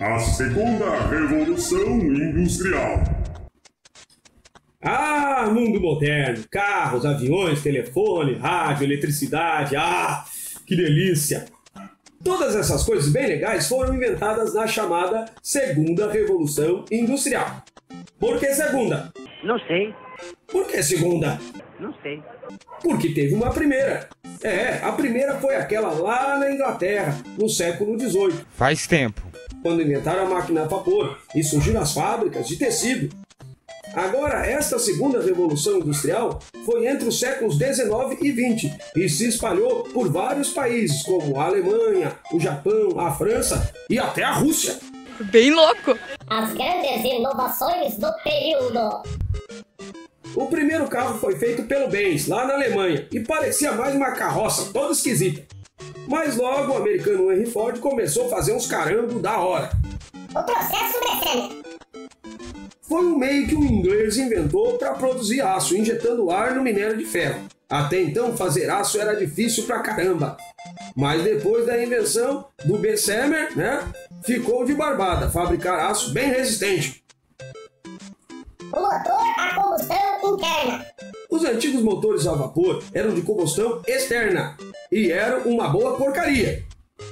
A segunda revolução industrial. Ah, mundo moderno, carros, aviões, telefone, rádio, eletricidade, que delícia! Todas essas coisas bem legais foram inventadas na chamada segunda revolução industrial. Por que segunda? Não sei. Por que segunda? Não sei. Porque teve uma primeira. A primeira foi aquela lá na Inglaterra, no século XVIII. Faz tempo. Quando inventaram a máquina a vapor e surgiram as fábricas de tecido. Agora, esta segunda revolução industrial foi entre os séculos XIX e XX e se espalhou por vários países, como a Alemanha, o Japão, a França e até a Rússia. Bem louco! As grandes inovações do período. O primeiro carro foi feito pelo Benz, lá na Alemanha, e parecia mais uma carroça toda esquisita. Mas logo o americano Henry Ford começou a fazer uns carango da hora. O processo descendo. Foi um meio que o inglês inventou para produzir aço, injetando ar no minério de ferro. Até então, fazer aço era difícil pra caramba. Mas depois da invenção do Bessemer, ficou de barbada fabricar aço bem resistente. O motor a combustão interna. Os antigos motores a vapor eram de combustão externa e eram uma boa porcaria.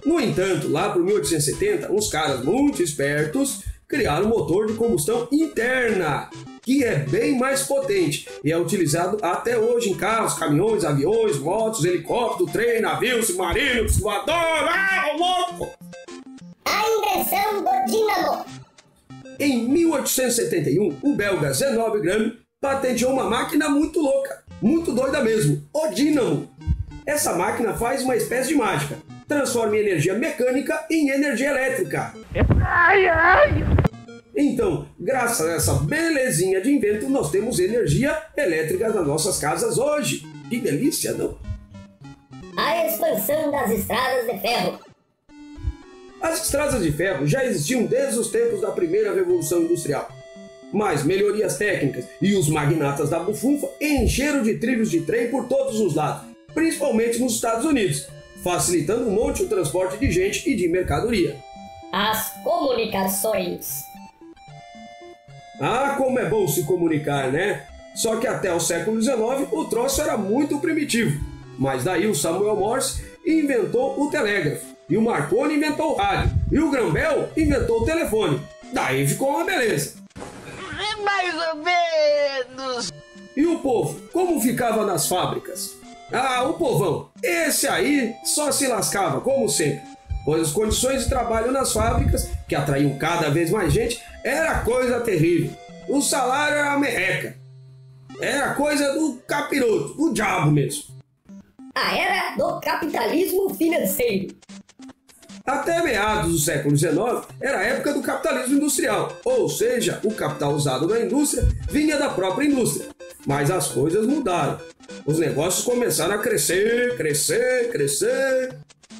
No entanto, lá por 1870, uns caras muito espertos criaram um motor de combustão interna, que é bem mais potente e é utilizado até hoje em carros, caminhões, aviões, motos, helicóptero, trem, navio, submarino, voador, louco! A invenção do dínamo. Em 1871, o belga Zenobe Gramme patenteou uma máquina muito louca, muito doida mesmo, o dínamo. Essa máquina faz uma espécie de mágica, transforma energia mecânica em energia elétrica. Então, graças a essa belezinha de invento, nós temos energia elétrica nas nossas casas hoje. Que delícia, não? A expansão das estradas de ferro. As estradas de ferro já existiam desde os tempos da primeira revolução industrial. Mas melhorias técnicas e os magnatas da bufunfa encheram de trilhos de trem por todos os lados, principalmente nos Estados Unidos, facilitando um monte o transporte de gente e de mercadoria. As comunicações. Como é bom se comunicar, né? Só que até o século XIX o troço era muito primitivo. Mas daí o Samuel Morse inventou o telégrafo, e o Marconi inventou o rádio, e o Graham Bell inventou o telefone. Daí ficou uma beleza. Mais ou menos. E o povo, como ficava nas fábricas? O povão, esse aí só se lascava, como sempre, pois as condições de trabalho nas fábricas, que atraíam cada vez mais gente, era coisa terrível. O salário era merreca. Era coisa do capiroto, do diabo mesmo. A era do capitalismo financeiro. Até meados do século XIX era a época do capitalismo industrial, ou seja, o capital usado na indústria vinha da própria indústria. Mas as coisas mudaram. Os negócios começaram a crescer.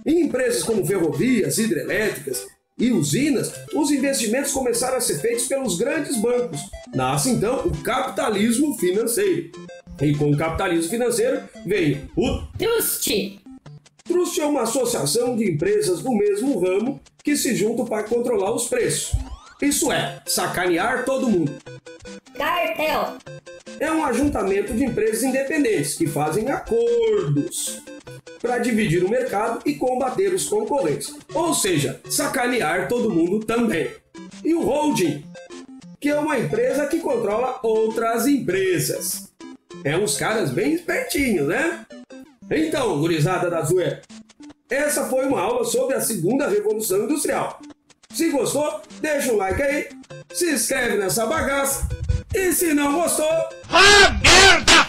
Em empresas como ferrovias, hidrelétricas e usinas, os investimentos começaram a ser feitos pelos grandes bancos. Nasce então o capitalismo financeiro. E com o capitalismo financeiro veio o Trust. Trust é uma associação de empresas do mesmo ramo que se juntam para controlar os preços. Isso é, sacanear todo mundo. Cartel. É um ajuntamento de empresas independentes que fazem acordos para dividir o mercado e combater os concorrentes. Ou seja, sacanear todo mundo também. E o holding, que é uma empresa que controla outras empresas. É uns caras bem espertinhos, né? Então, gurizada da zoeira, essa foi uma aula sobre a segunda revolução industrial. Se gostou, deixa um like aí, se inscreve nessa bagaça e se não gostou... Merda!